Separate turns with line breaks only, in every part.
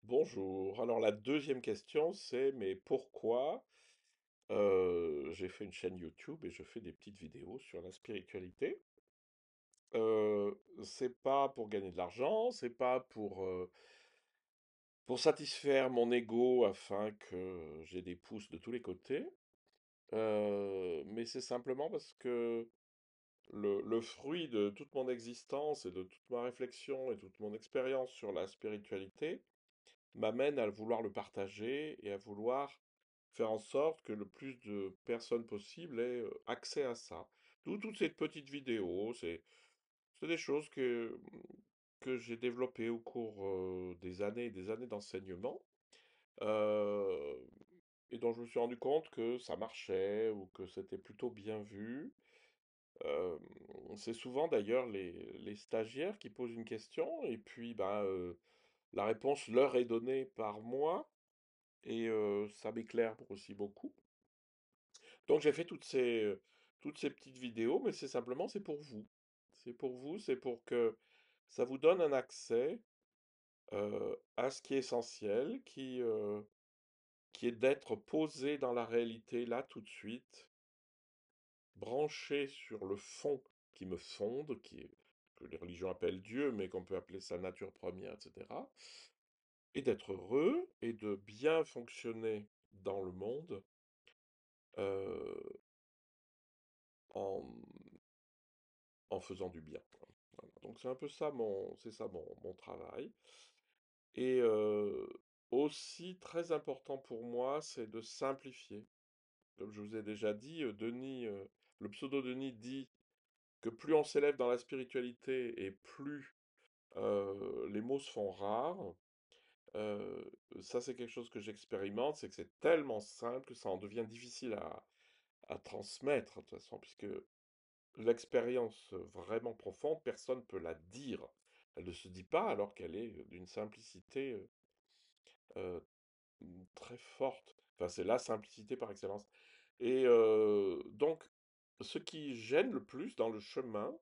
Bonjour. Alors la deuxième question, c'est mais pourquoi j'ai fait une chaîne YouTube et je fais des petites vidéos sur la spiritualité. C'est pas pour gagner de l'argent, c'est pas pour satisfaire mon ego afin que j'ai des pouces de tous les côtés, mais c'est simplement parce que le fruit de toute mon existence et de toute ma réflexion et toute mon expérience sur la spiritualité m'amène à vouloir le partager et à vouloir faire en sorte que le plus de personnes possible aient accès à ça. D'où toutes ces petites vidéos, c'est des choses que j'ai développées au cours des années et des années d'enseignement, euh, et dont je me suis rendu compte que ça marchait ou que c'était plutôt bien vu. Euh, c'est souvent d'ailleurs les stagiaires qui posent une question et puis ben, la réponse leur est donnée par moi. Et ça m'éclaire aussi beaucoup. Donc j'ai fait toutes ces petites vidéos, mais c'est pour vous. C'est pour vous, c'est pour que ça vous donne un accès à ce qui est essentiel, qui est d'être posé dans la réalité là tout de suite, branché sur le fond qui me fonde, que les religions appellent Dieu, mais qu'on peut appeler sa nature première, etc. Et d'être heureux et de bien fonctionner dans le monde euh, en, en faisant du bien, quoi. Voilà. Donc c'est un peu ça mon travail. Et aussi très important pour moi, c'est de simplifier. Comme je vous ai déjà dit, le pseudo Denis dit que plus on s'élève dans la spiritualité et plus les mots se font rares. Euh, Ça c'est quelque chose que j'expérimente, c'est que c'est tellement simple que ça en devient difficile à transmettre de toute façon, puisque l'expérience vraiment profonde, personne ne peut la dire. Elle ne se dit pas alors qu'elle est d'une simplicité euh, très forte. Enfin, c'est la simplicité par excellence. Et donc, ce qui gêne le plus dans le chemin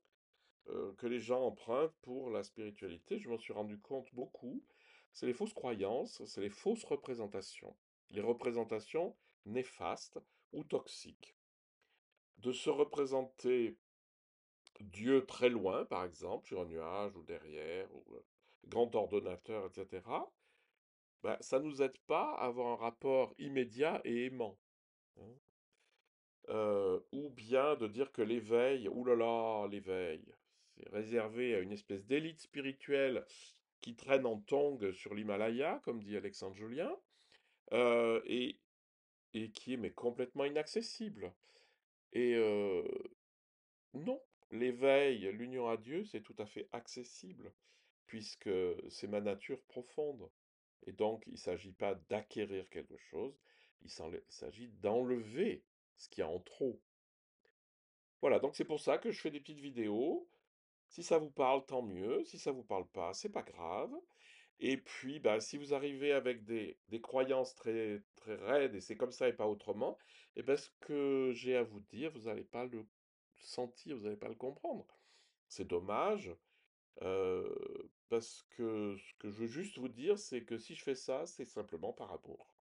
que les gens empruntent pour la spiritualité, je m'en suis rendu compte beaucoup, c'est les fausses croyances, c'est les fausses représentations. Les représentations néfastes ou toxiques. De se représenter Dieu très loin, par exemple, sur un nuage ou derrière, ou grand ordonnateur, etc., bah, ça nous aide pas à avoir un rapport immédiat et aimant, hein. Ou bien de dire que l'éveil, oulala, l'éveil, c'est réservé à une espèce d'élite spirituelle qui traîne en tongs sur l'Himalaya, comme dit Alexandre Julien, euh, et, et qui est mais complètement inaccessible. Et non, l'éveil, l'union à Dieu, c'est tout à fait accessible, puisque c'est ma nature profonde. Et donc, il ne s'agit pas d'acquérir quelque chose, il s'agit d'enlever ce qu'il y a en trop. Voilà, donc c'est pour ça que je fais des petites vidéos. Si ça vous parle, tant mieux. Si ça vous parle pas, c'est pas grave. Et puis, bah, si vous arrivez avec des croyances très, très raides, et c'est comme ça et pas autrement, et ben, ce que j'ai à vous dire, vous n'allez pas le sentir, vous n'allez pas le comprendre. C'est dommage, parce que ce que je veux juste vous dire, c'est que si je fais ça, c'est simplement par amour.